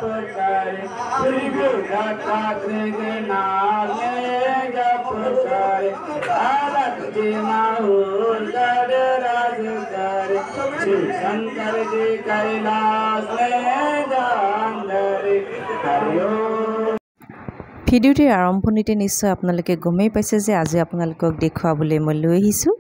करे श्री दत्तात्रेय के नाम जप करे भारत के माहौल राज करे श्री शंकर जी कैलाश में जान धरे हरिओम। ভিডিওটিৰ আৰম্ভণিতে নিশ্চয় আপোনালোকে গমেই পাইছে যে আজি আপোনালোকক দেখুৱাবলৈ মই লৈ আহিছোঁ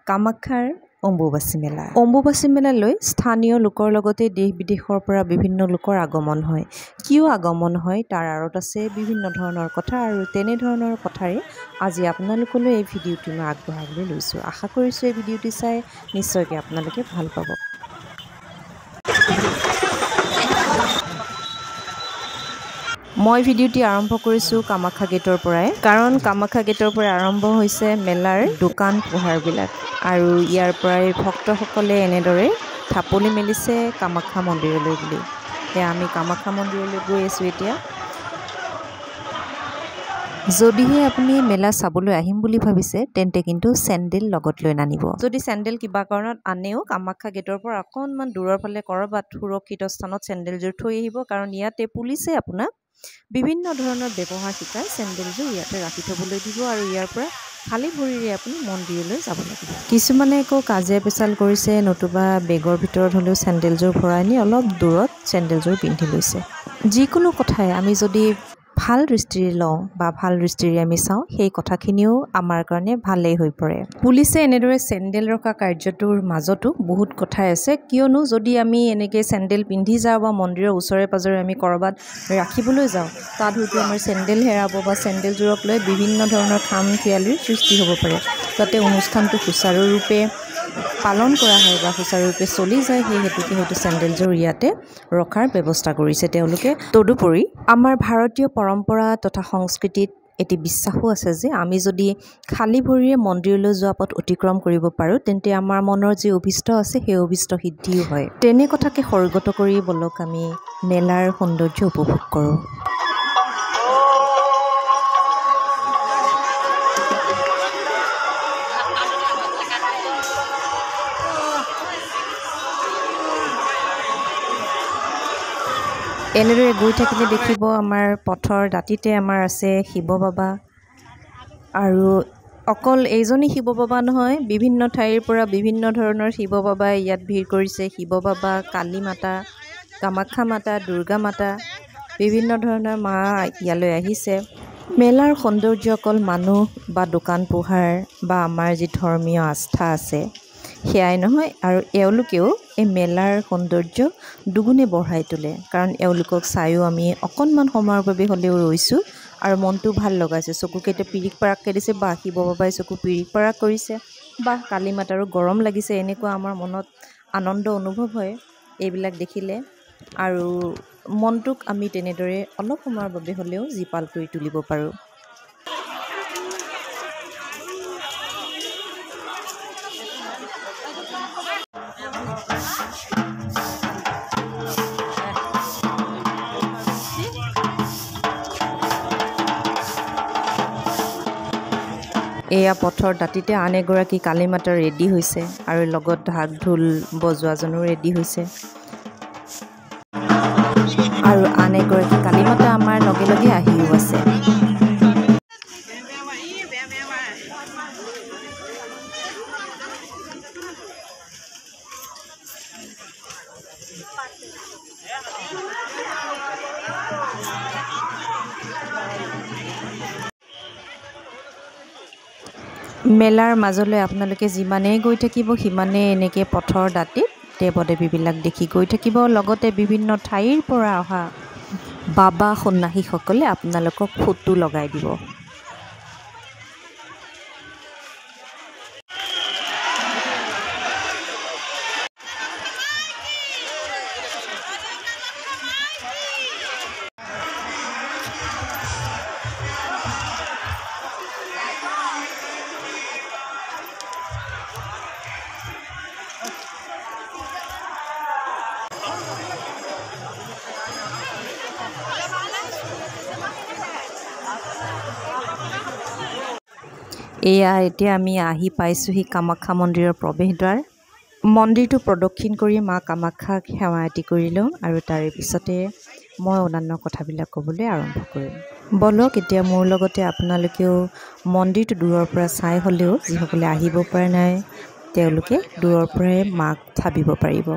কামাখ্যাৰ অম্বুবাচী মেলা। অম্বুবাচী মেলালৈ স্থানীয় লোকৰ লগতে দেশ বিদেশৰ পৰা বিভিন্ন লোকৰ আগমন হয়। কিয় আগমন হয় তাৰ আঁৰত আছে বিভিন্ন ধৰণৰ কথা, আৰু তেনেধৰণৰ কথাৰে আজি আপোনালোকলৈ এই ভিডিঅ'টি মই আগবঢ়াবলৈ লৈছোঁ। আশা কৰিছোঁ এই ভিডিঅ'টি চাই নিশ্চয়কৈ আপোনালোকে ভাল পাব। মই ভিডিঅ'টি আৰম্ভ কৰিছোঁ কামাখ্যা গেটৰ পৰাই, কাৰণ কামাখ্যা গেটৰ পৰা আৰম্ভ হৈছে মেলাৰ দোকান পোহাৰবিলাক, আৰু ইয়াৰ পৰাই ভক্তসকলে এনেদৰে থাপলি মেলিছে কামাখ্যা মন্দিৰলৈ বুলি। এতিয়া আমি কামাখ্যা মন্দিৰলৈ গৈ আছোঁ। এতিয়া যদিহে আপুনি মেলা চাবলৈ আহিম বুলি ভাবিছে তেন্তে কিন্তু চেণ্ডেল লগত লৈ নানিব। যদি চেণ্ডেল কিবা কাৰণত আনেও কামাখ্যা গেটৰ পৰা অকণমান দূৰৰ ফালে ক'ৰবাত সুৰক্ষিত স্থানত চেণ্ডেলযোৰ থৈ আহিব, কাৰণ ইয়াতে পুলিচে আপোনাক বিভিন্ন ধৰণৰ ব্যৱহাৰ শিকাই চেণ্ডেলযোৰ ইয়াতে ৰাখি থ'বলৈ দিব, আৰু ইয়াৰ পৰা খালী ভৰিৰে আপুনি মন্দিৰলৈ যাব লাগিব। কিছুমানে আকৌ কাজিয়া পেচাল কৰিছে, নতুবা বেগৰ ভিতৰত হ'লেও চেণ্ডেলযোৰ ভৰাই নি অলপ দূৰত চেণ্ডেলযোৰ পিন্ধি লৈছে। যিকোনো কথাই আমি যদি ভাল দৃষ্টিৰে লওঁ বা ভাল দৃষ্টিৰে আমি চাওঁ, সেই কথাখিনিও আমাৰ কাৰণে ভালেই হৈ পৰে। পুলিচে এনেদৰে চেণ্ডেল ৰখা কাৰ্যটোৰ মাজতো বহুত কথাই আছে, কিয়নো যদি আমি এনেকৈ চেণ্ডেল পিন্ধি যাওঁ বা মন্দিৰৰ ওচৰে পাজৰে আমি ক'ৰবাত ৰাখিবলৈ যাওঁ, তাত হয়তো আমাৰ চেণ্ডেল হেৰাব বা চেণ্ডেলযোৰক লৈ বিভিন্ন ধৰণৰ খাম খেয়ালিৰ সৃষ্টি হ'ব পাৰে। যাতে অনুষ্ঠানটো সুচাৰুৰূপে পালন কৰা হয় বা সুচাৰুৰূপে চলি যায়, সেই হেতুকে হয়তো চেণ্ডেলযোৰ ইয়াতে ৰখাৰ ব্যৱস্থা কৰিছে তেওঁলোকে। তদুপৰি আমাৰ ভাৰতীয় পৰম্পৰা তথা সংস্কৃতিত এটি বিশ্বাসো আছে যে আমি যদি খালী ভৰিৰে মন্দিৰলৈ যোৱা পথ অতিক্ৰম কৰিব পাৰোঁ, তেন্তে আমাৰ মনৰ যি অভিষ্ট আছে সেই অভিষ্ট সিদ্ধিও হয়। তেনে কথাকে সৰ্গত কৰি বলক আমি মেলাৰ সৌন্দৰ্য উপভোগ কৰোঁ। এনেদৰে গৈ থাকিলে দেখিব আমাৰ পথৰ দাঁতিতে আমাৰ আছে শিৱ বাবা, আৰু অকল এইজনী শিৱ বাবা নহয়, বিভিন্ন ঠাইৰ পৰা বিভিন্ন ধৰণৰ শিৱ বাবাই ইয়াত ভিৰ কৰিছে। শিৱ বাবা, কালী মাতা, কামাখ্যা মাতা, দুৰ্গা মাতা, বিভিন্ন ধৰণৰ মা ইয়ালৈ আহিছে। মেলাৰ সৌন্দৰ্য অকল মানুহ বা দোকান পোহাৰ বা আমাৰ যি ধৰ্মীয় আস্থা আছে সেয়াই নহয়, আৰু এওঁলোকেও এই মেলাৰ সৌন্দৰ্য দুগুণে বঢ়াই তোলে, কাৰণ এওঁলোকক চায়ো আমি অকণমান সময়ৰ বাবে হ'লেও ৰৈছোঁ আৰু মনটো ভাল লগাইছে। চকুকেইটা পিৰিক পাৰাককৈ দিছে, বা শিৱ বাবাই চকু পিৰিক পাৰাক কৰিছে, বা কালী মাতাৰো গৰম লাগিছে, এনেকুৱা আমাৰ মনত আনন্দ অনুভৱ হয় এইবিলাক দেখিলে, আৰু মনটোক আমি তেনেদৰে অলপ সময়ৰ বাবে হ'লেও জীপাল কৰি তুলিব পাৰোঁ। এয়া পথৰ দাঁতিতে আন এগৰাকী কালী মাতা ৰেডি হৈছে, আৰু লগত ঢাক ঢোল বজোৱাজনো ৰেডি হৈছে, আৰু আন এগৰাকী কালী মাতা আমাৰ লগে লগে আহিও আছে। মেলাৰ মাজলৈ আপোনালোকে যিমানেই গৈ থাকিব সিমানেই এনেকৈ পথৰ দাঁতিত দেৱ-দেৱীবিলাক দেখি গৈ থাকিব। লগতে বিভিন্ন ঠাইৰ পৰা অহা বাবা সন্ন্যাসীসকলে আপোনালোকক ফটো লগাই দিব। এয়া এতিয়া আমি আহি পাইছোঁহি কামাখ্যা মন্দিৰৰ প্ৰৱেশদ্বাৰ। মন্দিৰটো প্ৰদক্ষিণ কৰি মা কামাখ্যাক সেৱা এটি কৰি লওঁ, আৰু তাৰে পিছতে মই অন্যান্য কথাবিলাক ক'বলৈ আৰম্ভ কৰিম। বলক এতিয়া মোৰ লগতে আপোনালোকেও মন্দিৰটো দূৰৰ পৰা চাই হ'লেও যিসকলে আহিব পৰা নাই তেওঁলোকে দূৰৰ পৰাই মাক ভাবিব পাৰিব।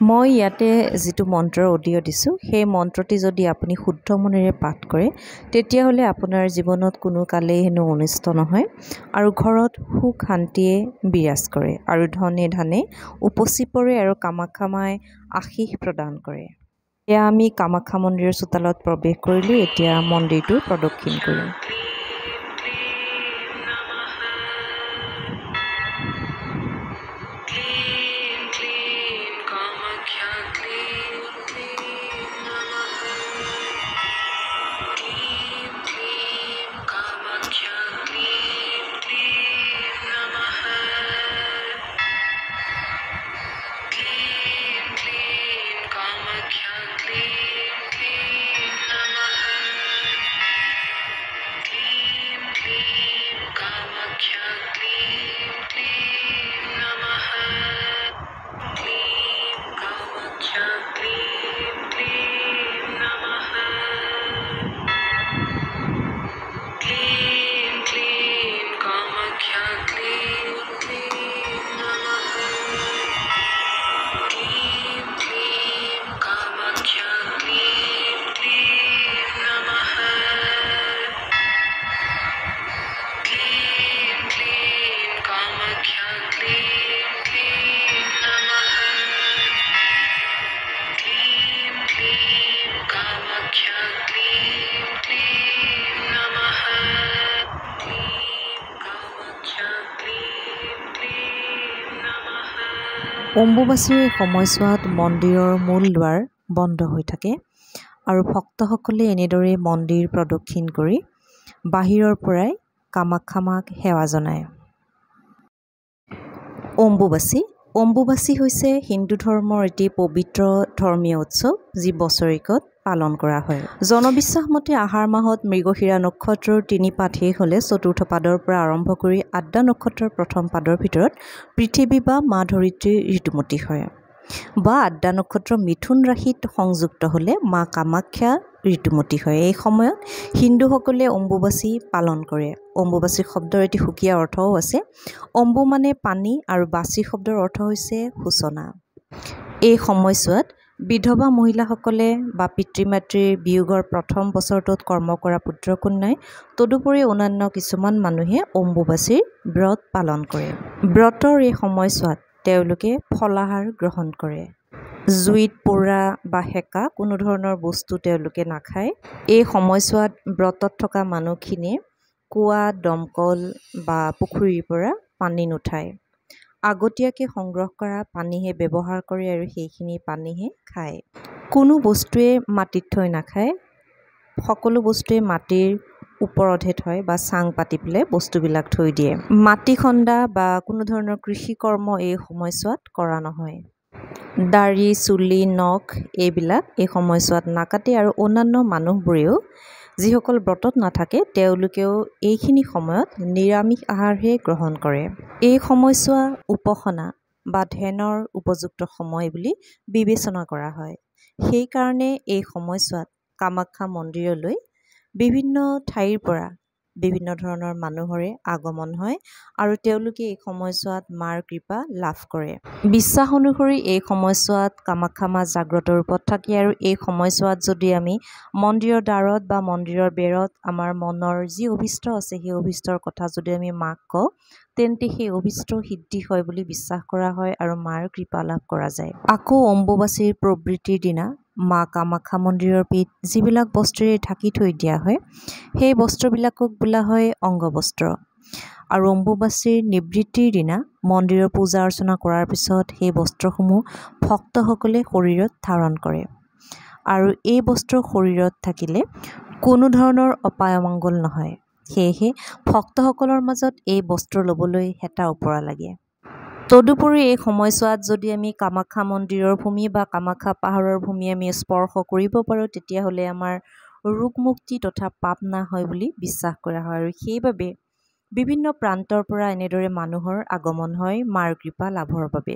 মই ইয়াতে যিটো মন্ত্ৰৰ অডিঅ' দিছোঁ সেই মন্ত্ৰটি যদি আপুনি শুদ্ধ মনেৰে পাঠ কৰে তেতিয়াহ'লে আপোনাৰ জীৱনত কোনো কালেই হেনো অনিষ্ট নহয় আৰু ঘৰত সুখ শান্তিয়ে বিৰাজ কৰে আৰু ধনে ধানে উপচি পৰে আৰু কামাখ্যা মাই আশীষ প্ৰদান কৰে। এয়া আমি কামাখ্যা মন্দিৰৰ চোতালত প্ৰৱেশ কৰিলোঁ। এতিয়া মন্দিৰটো প্ৰদক্ষিণ কৰিম। অম্বুবাচীৰ সময়ছোৱাত মন্দিৰৰ মূল দুৱাৰ বন্ধ হৈ থাকে আৰু ভক্তসকলে এনেদৰে মন্দিৰ প্ৰদক্ষিণ কৰি বাহিৰৰ পৰাই কামাখ্যা মাক সেৱা জনায়। অম্বুবাচী হৈছে হিন্দু ধৰ্মৰ এটি পবিত্ৰ ধৰ্মীয় উৎসৱ যি বছৰেকত পালন কৰা হয়। জনবিশ্বাস মতে আহাৰ মাহত মৃগশিৰা নক্ষত্ৰৰ 3 পাদ শেষ হ'লে চতুৰ্থ পাদৰ পৰা আৰম্ভ কৰি আদ্যা নক্ষত্ৰৰ প্ৰথম পাদৰ ভিতৰত পৃথিৱী বা মা ধৰিত্ৰী ঋতুমতী হয় বা আদ্যা নক্ষত্ৰ মিথুন ৰাশিত সংযুক্ত হ'লে মা কামাখ্যা ঋতুমতী হয়। এই সময়ত হিন্দুসকলে অম্বুবাচী পালন কৰে। অম্বুবাচী শব্দৰ এটি সুকীয়া অৰ্থও আছে। অম্বু মানে পানী আৰু বাচী শব্দৰ অৰ্থ হৈছে সূচনা। এই সময়ছোৱাত বিধৱা মহিলাসকলে বা পিতৃ মাতৃৰ বিয়োগৰ প্ৰথম বছৰটোত কৰ্ম কৰা পুত্ৰ কন্যাই তদুপৰি অন্যান্য কিছুমান মানুহে অম্বুবাচীৰ ব্ৰত পালন কৰে। ব্ৰতৰ এই সময়ছোৱাত তেওঁলোকে ফলাহাৰ গ্ৰহণ কৰে। জুইত পোৰা বা সেকা কোনো ধৰণৰ বস্তু তেওঁলোকে নাখায়। এই সময়ছোৱাত ব্ৰতত থকা মানুহখিনিয়ে কুঁৱা, দমকল বা পুখুৰীৰ পৰা পানী নুঠায়। আগতীয়াকৈ সংগ্ৰহ কৰা পানীহে ব্যৱহাৰ কৰে আৰু সেইখিনি পানীহে খায়। কোনো বস্তুৱে মাটিত থৈ নাখায়। সকলো বস্তুৱে মাটিৰ ওপৰতহে থয় বা চাং পাতি পেলাই বস্তুবিলাক থৈ দিয়ে। মাটি খন্দা বা কোনো ধৰণৰ কৃষি কৰ্ম এই সময়ছোৱাত কৰা নহয়। দাড়ি, চুলি, নখ এইবিলাক এই সময়ছোৱাত নাকাটে আৰু অন্যান্য মানুহবোৰেও যিসকল ব্ৰতত নাথাকে তেওঁলোকেও এইখিনি সময়ত নিৰামিষ আহাৰহে গ্ৰহণ কৰে। এই সময়ছোৱা উপাসনা বা ধ্যানৰ উপযুক্ত সময় বুলি বিবেচনা কৰা হয়। সেইকাৰণে এই সময়ছোৱাত কামাখ্যা মন্দিৰলৈ বিভিন্ন ঠাইৰ পৰা বিভিন্ন ধৰণৰ মানুহৰে আগমন হয় আৰু তেওঁলোকে এই সময়ছোৱাত মাৰ কৃপা লাভ কৰে। বিশ্বাস অনুসৰি এই সময়ছোৱাত কামাখ্যা মা জাগ্ৰত ৰূপত থাকে আৰু এই সময়ছোৱাত যদি আমি মন্দিৰৰ দ্বাৰত বা মন্দিৰৰ বেৰত আমাৰ মনৰ যি অভিষ্ট আছে সেই অভিষ্টৰ কথা যদি আমি মাক কওঁ তেন্তে সেই অভিষ্ট সিদ্ধি হয় বুলি বিশ্বাস কৰা হয় আৰু মাৰ কৃপা লাভ কৰা যায়। আকৌ অম্বুবাচীৰ প্ৰবৃত্তিৰ দিনা মা কামাখ্যা মন্দিৰৰ পিঠ যিবিলাক বস্ত্ৰৰে ঢাকি থৈ দিয়া হয় সেই বস্ত্ৰবিলাকক বোলা হয় অংগবস্ত্ৰ। আৰু অম্বুবাচীৰ নিবৃত্তিৰ দিনা মন্দিৰৰ পূজা অৰ্চনা কৰাৰ পিছত সেই বস্ত্ৰসমূহ ভক্তসকলে শৰীৰত ধাৰণ কৰে আৰু এই বস্ত্ৰ শৰীৰত থাকিলে কোনো ধৰণৰ অপায় অমংগল নহয়। সেয়েহে ভক্তসকলৰ মাজত এই বস্ত্ৰ ল'বলৈ হেতা ওপৰা লাগে। তদুপৰি এই সময়ছোৱাত যদি আমি কামাখ্যা মন্দিৰৰ ভূমি বা কামাখ্যা পাহাৰৰ ভূমি আমি স্পৰ্শ কৰিব পাৰোঁ তেতিয়াহ'লে আমাৰ ৰোগ মুক্তি তথা পাপ নাশ হয় বুলি বিশ্বাস কৰা হয় আৰু সেইবাবে বিভিন্ন প্ৰান্তৰ পৰা এনেদৰে মানুহৰ আগমন হয় মাৰ কৃপা লাভৰ বাবে।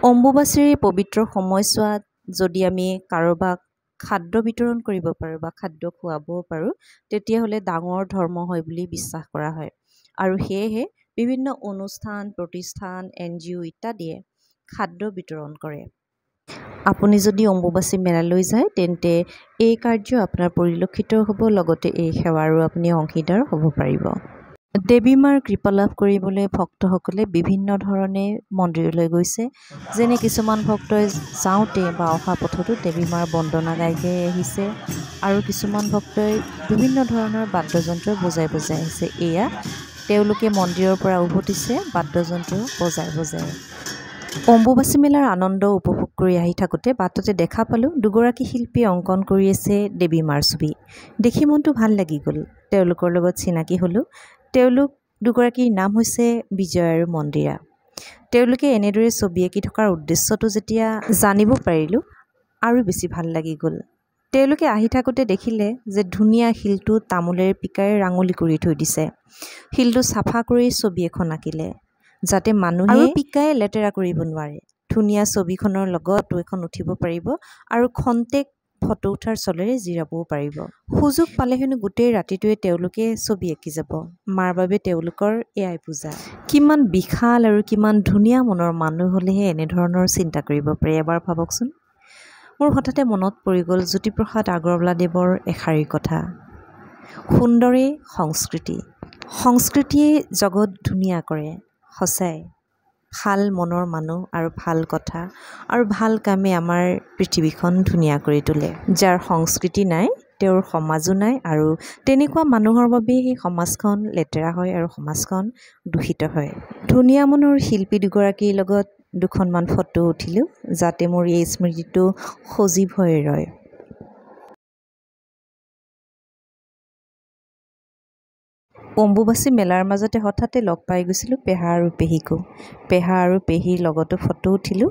অম্বুবাচীৰ পবিত্ৰ সময়ছোৱাত যদি আমি কাৰোবাক খাদ্য বিতৰণ কৰিব পাৰোঁ বা খাদ্য খুৱাব পাৰোঁ তেতিয়াহ'লে ডাঙৰ ধৰ্ম হয় বুলি বিশ্বাস কৰা হয় আৰু সেয়েহে বিভিন্ন অনুষ্ঠান প্ৰতিষ্ঠান NGO ইত্যাদিয়ে খাদ্য বিতৰণ কৰে। আপুনি যদি অম্বুবাচী মেলালৈ যায় তেন্তে এই কাৰ্য আপোনাৰ পৰিলক্ষিত হ'ব, লগতে এই সেৱাৰো আপুনি অংশীদাৰ হ'ব পাৰিব। দেৱী মাৰ কৃপা লাভ কৰিবলৈ ভক্তসকলে বিভিন্ন ধৰণে মন্দিৰলৈ গৈছে। যেনে কিছুমান ভক্তই যাওঁতে বা অহা পথতো দেৱী মাৰ বন্দনা গাই গাই আহিছে আৰু কিছুমান ভক্তই বিভিন্ন ধৰণৰ বাদ্যযন্ত্ৰ বজাই বজাই আহিছে। এয়া তেওঁলোকে মন্দিৰৰ পৰা উভতিছে বাদ্যযন্ত্ৰ বজাই বজাই। অম্বুবাচী মেলাৰ আনন্দ উপভোগ কৰি আহি থাকোঁতে বাটতে দেখা পালোঁ দুগৰাকী শিল্পীয়ে অংকন কৰি আছে দেৱী মাৰ ছবি। দেখি মনটো ভাল লাগি গ'ল। তেওঁলোকৰ লগত চিনাকি হ'লোঁ। তেওঁলোক দুগৰাকীৰ নাম হৈছে বিজয় আৰু মন্দিৰা। তেওঁলোকে এনেদৰে ছবি আঁকি থকাৰ উদ্দেশ্যটো যেতিয়া জানিব পাৰিলোঁ আৰু বেছি ভাল লাগি গ'ল। তেওঁলোকে আহি থাকোঁতে দেখিলে যে ধুনীয়া শিলটো তামোলেৰে পিকাৰে ৰাঙলি কৰি থৈ দিছে। শিলটো চাফা কৰি ছবি এখন আঁকিলে যাতে মানুহে পিকাই লেতেৰা কৰিব নোৱাৰে। ধুনীয়া ছবিখনৰ লগত ফটো এখন উঠিব পাৰিব আৰু খন্তেক ফটো উঠাৰ চলেৰে জিৰাবও পাৰিব। সুযোগ পালে হেনো গোটেই ৰাতিটোৱে তেওঁলোকে ছবি আঁকি যাব। মাৰ বাবে তেওঁলোকৰ এয়াই পূজা। কিমান বিশাল আৰু কিমান ধুনীয়া মনৰ মানুহ হ'লেহে এনেধৰণৰ চিন্তা কৰিব পাৰে। এবাৰ ভাবকচোন। মোৰ হঠাতে মনত পৰি গ'ল জ্যোতিপ্ৰসাদ আগৰৱালাদেৱৰ এষাৰি কথা, সুন্দৰেই সংস্কৃতি। সংস্কৃতিয়ে জগত ধুনীয়া কৰে। সঁচাই ভাল মনৰ মানুহ আৰু ভাল কথা আৰু ভাল কামে আমাৰ পৃথিৱীখন ধুনীয়া কৰি তোলে। যাৰ সংস্কৃতি নাই তেওঁৰ সমাজো নাই আৰু তেনেকুৱা মানুহৰ বাবেই সেই সমাজখন লেতেৰা হয় আৰু সমাজখন দূষিত হয়। ধুনীয়া মনৰ শিল্পী দুগৰাকীৰ লগত দুখনমান ফটো উঠিলোঁ যাতে মোৰ এই স্মৃতিটো সজীৱ হৈ ৰয়। অম্বুবাচী মেলাৰ মাজতে হঠাতে লগ পাই গৈছিলোঁ পেহা আৰু পেহীকো। পেহা আৰু পেহীৰ লগতো ফটো উঠিলোঁ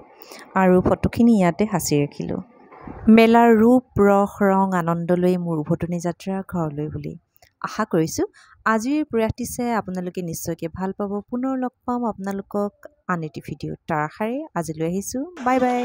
আৰু ফটোখিনি ইয়াতে সাঁচি ৰাখিলোঁ। মেলাৰ ৰূপ ৰস ৰং আনন্দ লৈ মোৰ উভতনি যাত্ৰা ঘৰলৈ বুলি আশা কৰিছোঁ। আজিৰ প্ৰয়াসটি চাই আপোনালোকে নিশ্চয়কৈ ভাল পাব। পুনৰ লগ পাম আপোনালোকক আন এটি ভিডিঅ'ত। তাৰ আশাৰে আজিলৈ আহিছোঁ। Bye bye.